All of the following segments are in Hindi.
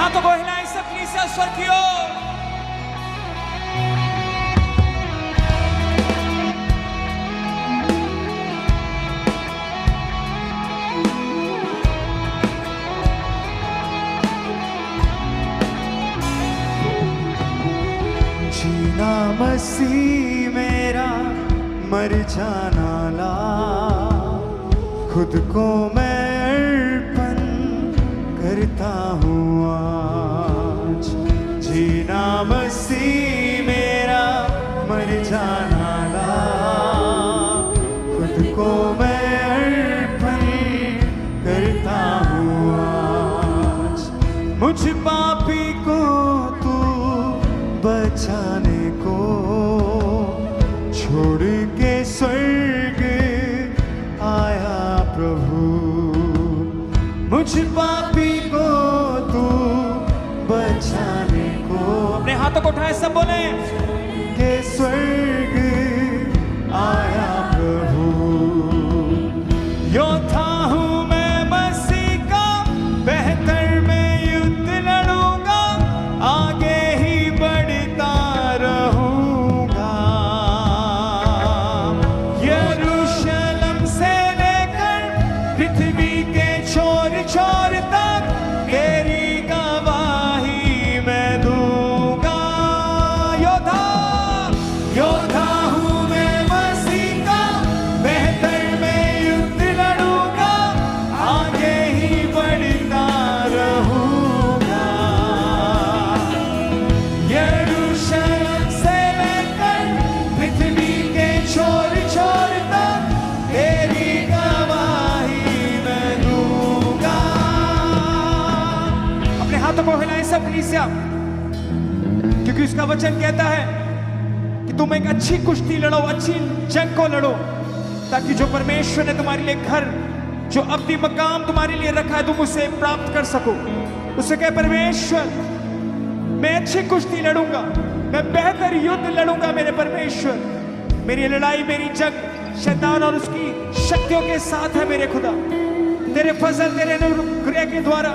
हाथों को हिलाएं सब कलीसिया स्वर की ओर। जीना मसीह मेरा, मर जाना ला, खुद को मैं अर्पण करता हूँ आज। जीना मसीह मेरा, मर जाना ला, खुद को मैं अर्पण करता हूँ आज। मुझ पापी को तू बचाने को छोड़ के स्वर्ग आया प्रभु। मुझ पापी को तू बचाने को, अपने हाथों को उठाए सब बोले, के स्वर्ग आया प्रभु। योद्धा हूँ मैं मसीह का, बेहतर में युद्ध लड़ूंगा, आगे ही बढ़ता रहूंगा। यरूशलेम से लेकर पृथ्वी के छोर छोर तक तेरी गवाही मैं दूंगा। योद्धा योद्धा हूँ मैं मसीह का, बेहतर में युद्ध लड़ूंगा, आगे ही बढ़ता रहूंगा। यरूशलेम से लेकर पृथ्वी के छोर छोर तक तेरी गवाही मैं दूंगा। अपने हाथों को हिलाएं सब कलीसिया, क्योंकि उसका वचन कहता है कि तुम एक अच्छी कुश्ती लड़ो, अच्छी जंग को लड़ो, ताकि जो परमेश्वर ने तुम्हारे लिए घर, जो अब्दी मकाम तुम्हारे लिए रखा है, तुम उसे प्राप्त कर सको। उसे कहे परमेश्वर मैं अच्छी कुश्ती लड़ूंगा, मैं बेहतर युद्ध लड़ूंगा मेरे परमेश्वर। मेरी लड़ाई, मेरी जंग शैतान और उसकी शक्तियों के साथ है मेरे खुदा। तेरे फजल, तेरे अनुग्रह के द्वारा,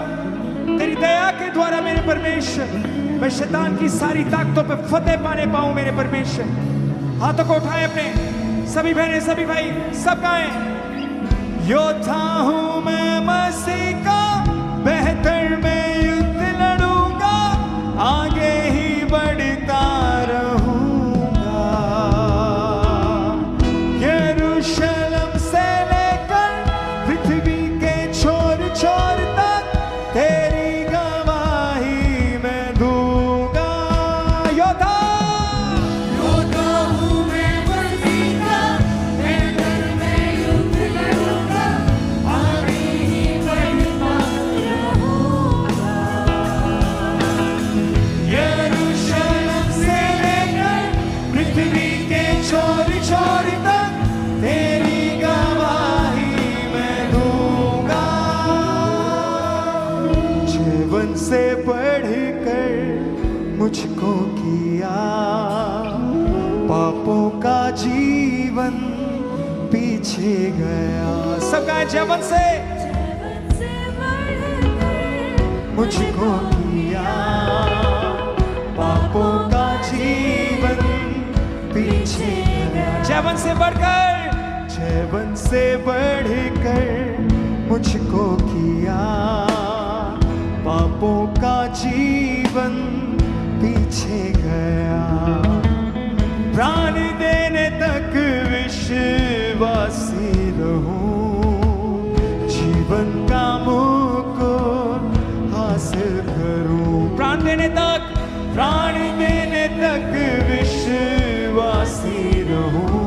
तेरी दया के द्वारा मेरे परमेश्वर, मैं शैतान की सारी ताकतों पे फतेह पाने पाऊं मेरे परमेश्वर। हाथों को उठाए अपने, सभी बहनें सभी भाई सब गाएं। योद्धा हूँ मैं मसीह का, बेहतर में युद्ध लड़ूंगा, आगे ही बढ़ता रहूंगा। यरूशलेम से लेकर पृथ्वी के छोर छोर तक तेरी गवाही मैं दूंगा। योद्धा योद्धा हूँ मैं मसीह का, बेहतर में युद्ध लड़ूंगा, आगे ही बढ़ता रहूंगा। यरूशलेम से लेकर पृथ्वी के छोर छोर तक तेरी गवाही मैं दूंगा। जीवन से बढ़कर मुझको किया, पापों का जीवन पीछे गया। सब गाएं, जीवन से मुझको किया, पापों का जीवन पीछे गया। जीवन से बढ़कर, जीवन से बढ़कर मुझको किया, पापों का जीवन पीछे गया। प्राण देने तक विश्वासी रहूं, जीवन का मुकुट हासिल करूं। प्राण देने तक, प्राण देने तक विश्वासी रहूं,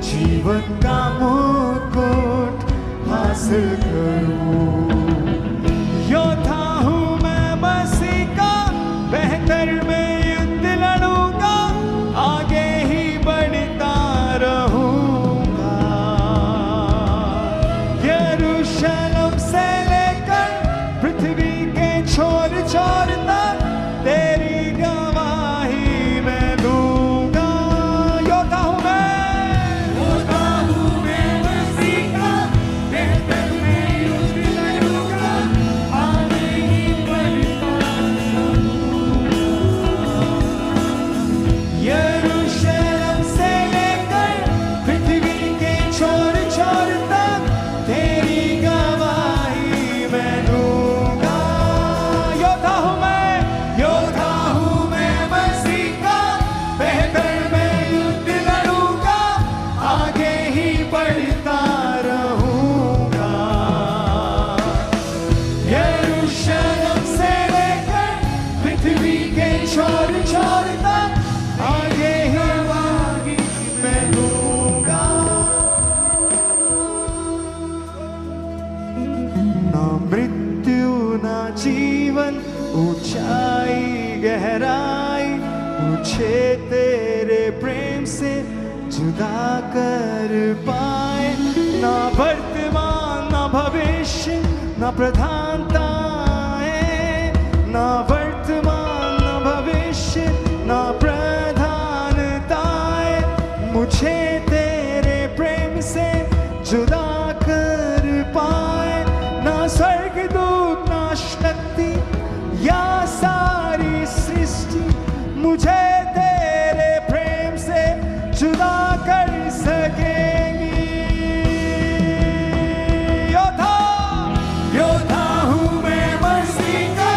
जीवन का मुकुट हासिल करूं। योद्धा हूँ मैं मसीह का, बेहतर में युद्ध लड़ूंगा, आगे ही बढ़ता रहूंगा। यरूशलेम से लेकर पृथ्वी के छोर छोर तक तेरी गवाही मैं दूंगा। योद्धा हूँ योद्धा हूँ मैं मसीह का, बेहतर में युद्ध लड़ूंगा, जीवन ऊंचाई गहराई मुझे तेरे प्रेम से जुदा कर पाए। ना वर्तमान ना भविष्य ना प्रधानताएं, ना वर्तमान ना भविष्य ना प्रधानताएं मुझे तेरे प्रेम से जुदा कर पाए। ना स्वर्गदूत ना शक्ति या सारी सृष्टि मुझे तेरे प्रेम से जुदा कर सकेंगी। योद्धा योद्धा हूँ मैं मसीह का,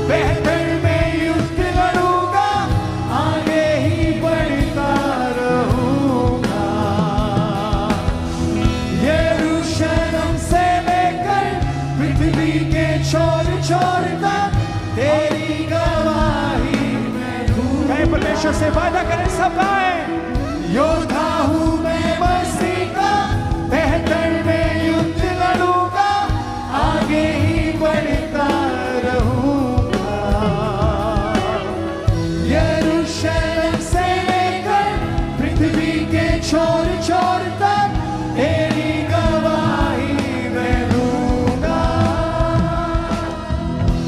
बेहतर मैं युद्ध लड़ूंगा, आगे ही बढ़ता रहूंगा। यरूशलेम से लेकर पृथ्वी के छोर छोर तक तेरी गवाही मैं दूंगा। कहीं परमेश्वर से वादा करें, सब गाएं। योद्धा हूँ मैं मसीह का, बेहतर मैं युद्ध लड़ूंगा, आगे ही बढ़ता रहूंगा। यरूशलेम से लेकर पृथ्वी के छोर छोर तक तेरी गवाही मैं दूंगा।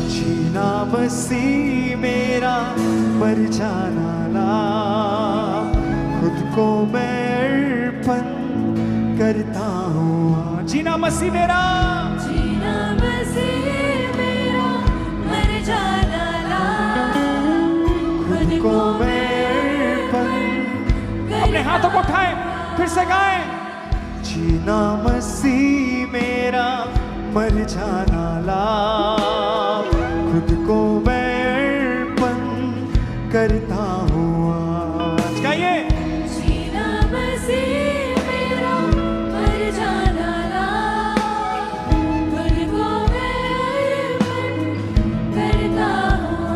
जीना मसीह मेरा, मर जाना लाभ, खुद को मैं अर्पण करता हूँ। जीना मसीह मेरा, जीना मसीह मेरा, मर जाना लाभ, खुद को मैं अर्पण। अपने हाथों को उठाएं, फिर से गाएं। जीना मसीह मेरा, मर जाना लाभ, खुद को मैं अर्पण करता हूँ। आज गाइए। जीना मसीह मेरा, मर जाना लाभ, खुद को मैं अर्पण करता हूँ।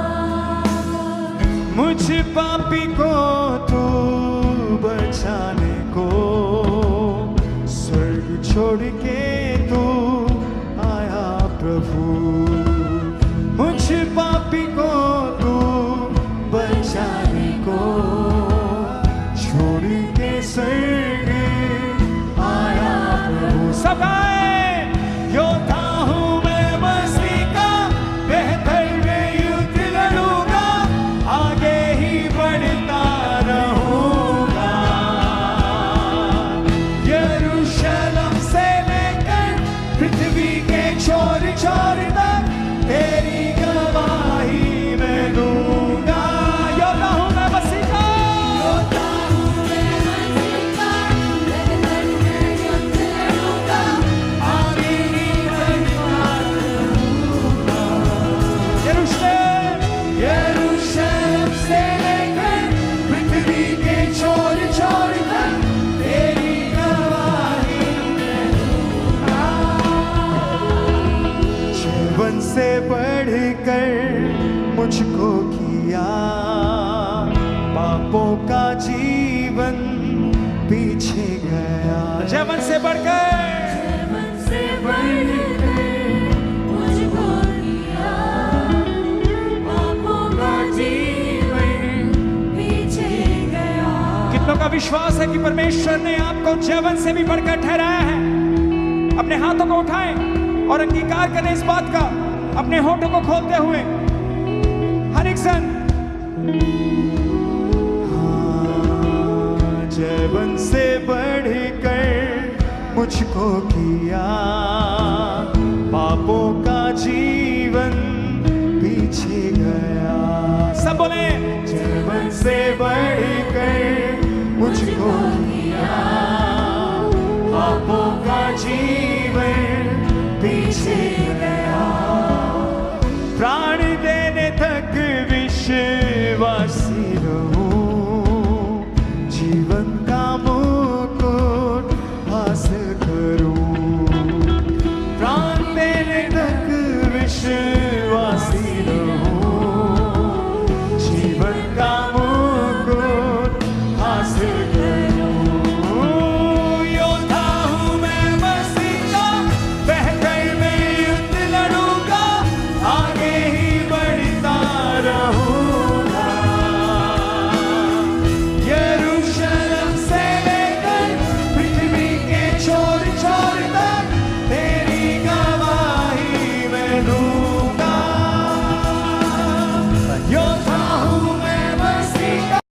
मुझ पापी को तू बचाने को स्वर्ग छोड़ के तू आया प्रभु। मुझ पापी को तू बचाने को छोड़ के स्वर्ग आया प्रभु। सब आए। योद्धा हूँ मैं मसीह का, बेहतर मैं युद्ध लड़ूंगा, आगे ही बढ़ता रहूंगा। यरूशलेम से लेकर पृथ्वी के छोर छोर तक तेरी गवाही मैं दूंगा। योद्धा हूँ मैं मसीह का, योद्धा हूँ मैं मसीह का, बेहतर मैं युद्ध लड़ूंगा, आगे ही बढ़ता रहूंगा। यरूशलेम से लेकर पृथ्वी के छोर छोर तक तेरी गवाही मैं दूंगा। जीवन से बढ़कर मुझको किया, पापों का जीवन पीछे गया। जीवन से बढ़कर, जीवन से बढ़कर मुझको किया, पापों का जीवन पीछे गया। कितनों का विश्वास है कि परमेश्वर ने आपको जीवन से भी बढ़कर ठहराया है? अपने हाथों को उठाएं और अंगीकार करें इस बात का, अपने होठों को खोलते हुए। हर एक सन जीवन से बढ़कर मुझको